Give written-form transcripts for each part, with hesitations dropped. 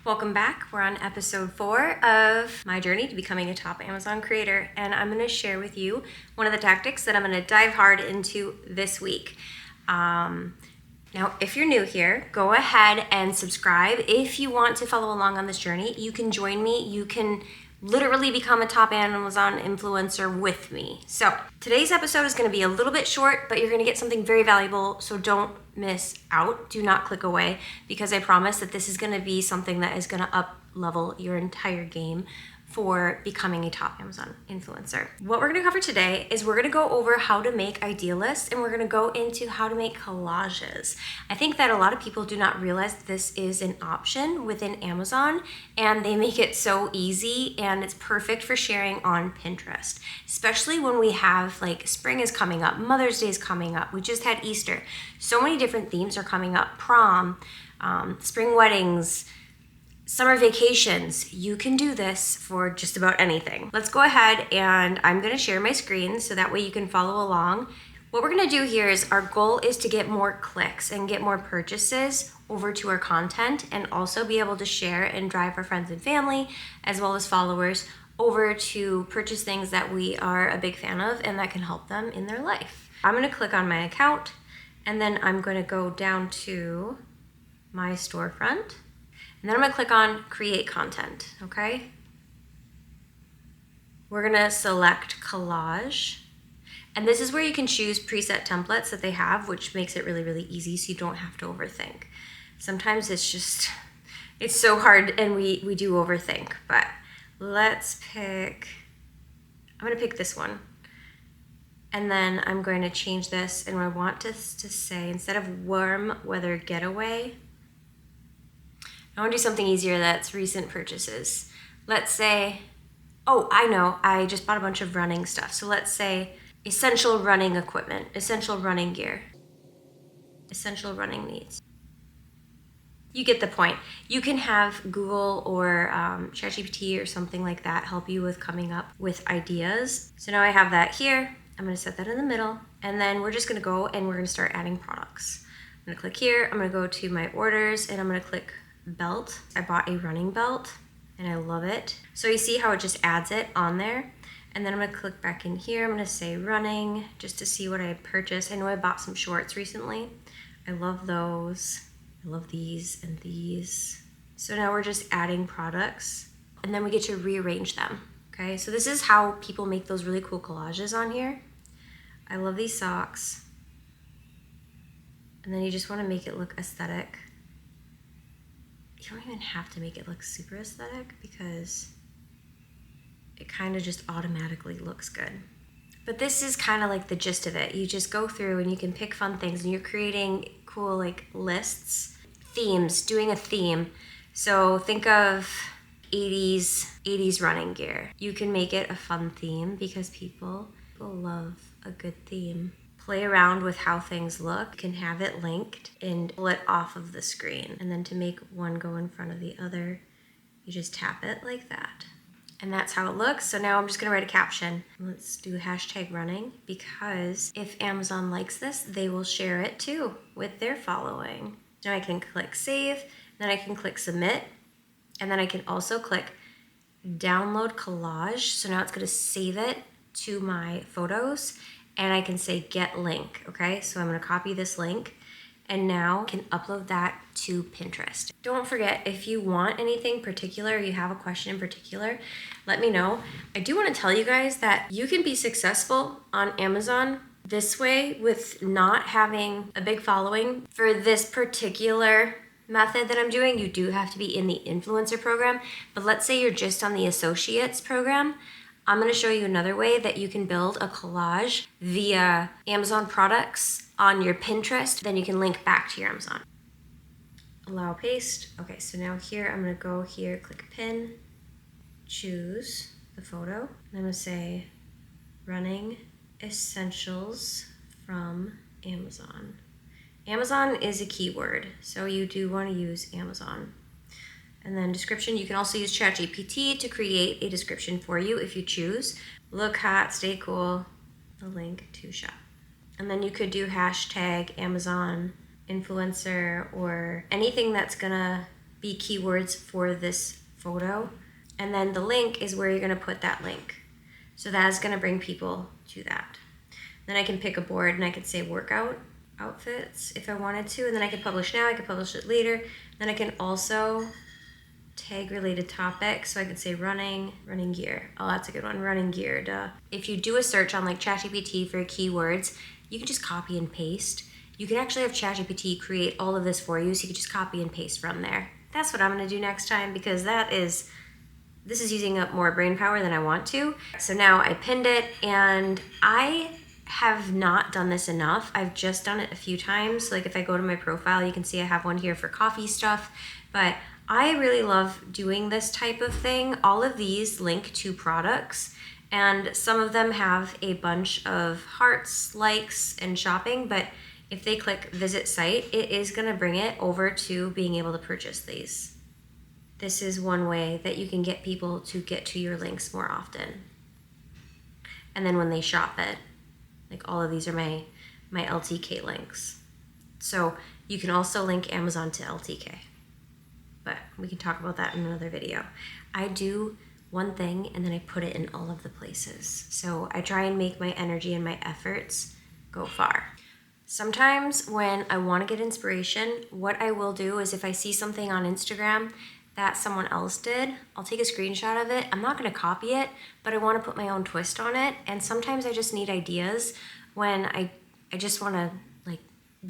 Welcome back. We're on episode 4 of my journey to becoming a top Amazon creator, and I'm going to share with you one of the tactics that I'm going to dive hard into this week. Now, if you're new here, go ahead and subscribe. If you want to follow along on this journey, you can join me. You can literally become a top Amazon influencer with me. So today's episode is going to be a little bit short, but you're going to get something very valuable. So don't miss out. Do not click away, because I promise that this is going to be something that is going to up level your entire game for becoming a top Amazon influencer. What we're going to cover today is we're going to go over how to make idea lists, and we're going to go into how to make collages. I think that a lot of people do not realize this is an option within Amazon, and they make it so easy, and it's perfect for sharing on Pinterest, especially when we have, like, spring is coming up, Mother's Day is coming up, we just had Easter. So many different themes are coming up, prom, spring weddings, summer vacations. You can do this for just about anything. Let's go ahead, and I'm going to share my screen so that way you can follow along. What we're going to do here is our goal is to get more clicks and get more purchases over to our content, and also be able to share and drive our friends and family as well as followers over to purchase things that we are a big fan of and that can help them in their life. I'm going to click on my account, and then I'm going to go down to my storefront. And then I'm gonna click on create content, okay? We're gonna select collage. And this is where you can choose preset templates that they have, which makes it really, really easy so you don't have to overthink. Sometimes it's so hard and we do overthink, but let's I'm gonna pick this one. And then I'm going to change this, and I want this to say, instead of warm weather getaway, I want to do something easier that's recent purchases. Let's say, oh, I know, I just bought a bunch of running stuff. So let's say essential running equipment, essential running gear, essential running needs. You get the point. You can have Google or ChatGPT or something like that help you with coming up with ideas. So now I have that here. I'm going to set that in the middle, and then we're just going to go and we're going to start adding products. I'm going to click here. I'm going to go to my orders, and I'm going to click belt. I bought a running belt and I love it. So you see how it just adds it on there. And then I'm gonna click back in here. I'm gonna say running just to see what I purchased. I know I bought some shorts recently. I love those. I love these and these. So now we're just adding products, and then we get to rearrange them. Okay, so this is how people make those really cool collages on here. I love these socks. And then you just wanna make it look aesthetic. You don't even have to make it look super aesthetic, because it kind of just automatically looks good. But this is kind of like the gist of it. You just go through and you can pick fun things, and you're creating cool, like, lists, themes, doing a theme. So think of 80s running gear. You can make it a fun theme because people love a good theme. Play around with how things look. You can have it linked and pull it off of the screen. And then to make one go in front of the other, you just tap it like that. And that's how it looks. So now I'm just gonna write a caption. Let's do hashtag running, because if Amazon likes this, they will share it too with their following. Now I can click save, then I can click submit, and then I can also click download collage. So now it's gonna save it to my photos, and I can say get link, okay? So I'm gonna copy this link, and now I can upload that to Pinterest. Don't forget, if you want anything particular, you have a question in particular, let me know. I do wanna tell you guys that you can be successful on Amazon this way with not having a big following. For this particular method that I'm doing, you do have to be in the influencer program, but let's say you're just on the associates program. I'm going to show you another way that you can build a collage via Amazon products on your Pinterest. Then you can link back to your Amazon. Allow paste. Okay, so now here I'm going to go here, click pin, choose the photo. And I'm going to say running essentials from Amazon. Amazon is a keyword, so you do want to use Amazon. And then description, you can also use ChatGPT to create a description for you if you choose. Look hot, stay cool, a link to shop. And then you could do hashtag Amazon influencer or anything that's gonna be keywords for this photo. And then the link is where you're gonna put that link. So that's gonna bring people to that. Then I can pick a board and I could say workout outfits if I wanted to, and then I could publish now, I could publish it later. Then I can also tag related topics, so I could say running gear. Oh, that's a good one, running gear, duh. If you do a search on like ChatGPT for keywords, you can just copy and paste. You can actually have ChatGPT create all of this for you, so you can just copy and paste from there. That's what I'm gonna do next time, because this is using up more brain power than I want to. So now I pinned it, and I have not done this enough. I've just done it a few times. Like if I go to my profile, you can see I have one here for coffee stuff, but I really love doing this type of thing. All of these link to products, and some of them have a bunch of hearts, likes, and shopping, but if they click visit site, it is gonna bring it over to being able to purchase these. This is one way that you can get people to get to your links more often. And then when they shop it, like all of these are my LTK links. So you can also link Amazon to LTK, but we can talk about that in another video. I do one thing and then I put it in all of the places. So I try and make my energy and my efforts go far. Sometimes when I want to get inspiration, what I will do is if I see something on Instagram that someone else did, I'll take a screenshot of it. I'm not gonna copy it, but I wanna put my own twist on it. And sometimes I just need ideas when I just wanna like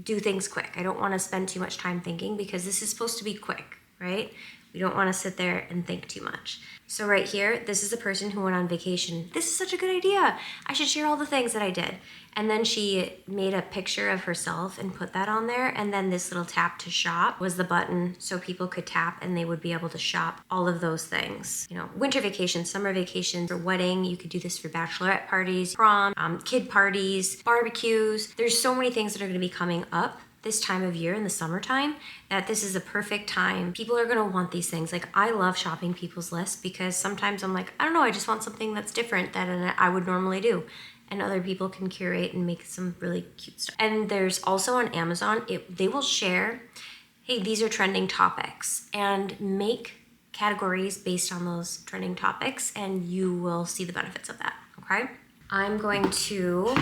do things quick. I don't wanna spend too much time thinking, because this is supposed to be quick, right? We don't wanna sit there and think too much. So right here, this is a person who went on vacation. This is such a good idea. I should share all the things that I did. And then she made a picture of herself and put that on there. And then this little tap to shop was the button, so people could tap and they would be able to shop all of those things. You know, winter vacation, summer vacation, for wedding, you could do this for bachelorette parties, prom, kid parties, barbecues. There's so many things that are gonna be coming up this time of year in the summertime that this is a perfect time. People are gonna want these things. Like I love shopping people's lists, because sometimes I'm like, I don't know, I just want something that's different than I would normally do. And other people can curate and make some really cute stuff. And there's also on Amazon, they will share, hey, these are trending topics, and make categories based on those trending topics, and you will see the benefits of that, okay? I'm going to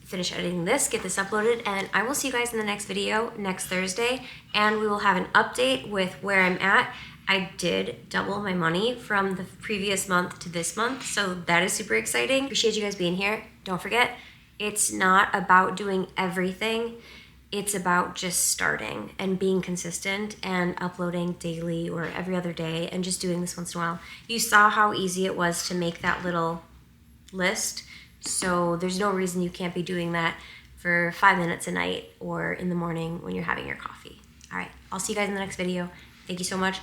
finish editing this, get this uploaded, and I will see you guys in the next video next Thursday, and we will have an update with where I'm at. I did double my money from the previous month to this month, so that is super exciting. Appreciate you guys being here. Don't forget, it's not about doing everything. It's about just starting and being consistent and uploading daily or every other day and just doing this once in a while. You saw how easy it was to make that little list, so there's no reason you can't be doing that for 5 minutes a night or in the morning when you're having your coffee. All right, I'll see you guys in the next video. Thank you so much.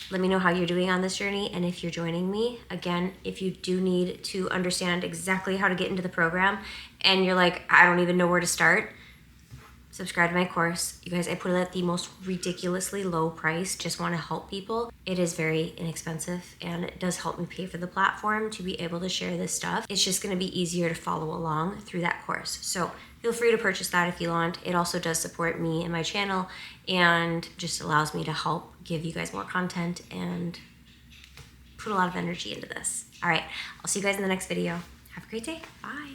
Let me know how you're doing on this journey, and if you're joining me. Again, if you do need to understand exactly how to get into the program and you're like, I don't even know where to start, subscribe to my course. You guys, I put it at the most ridiculously low price. Just want to help people. It is very inexpensive, and it does help me pay for the platform to be able to share this stuff. It's just going to be easier to follow along through that course. So feel free to purchase that if you want. It also does support me and my channel, and just allows me to help give you guys more content and put a lot of energy into this. All right, I'll see you guys in the next video. Have a great day. Bye.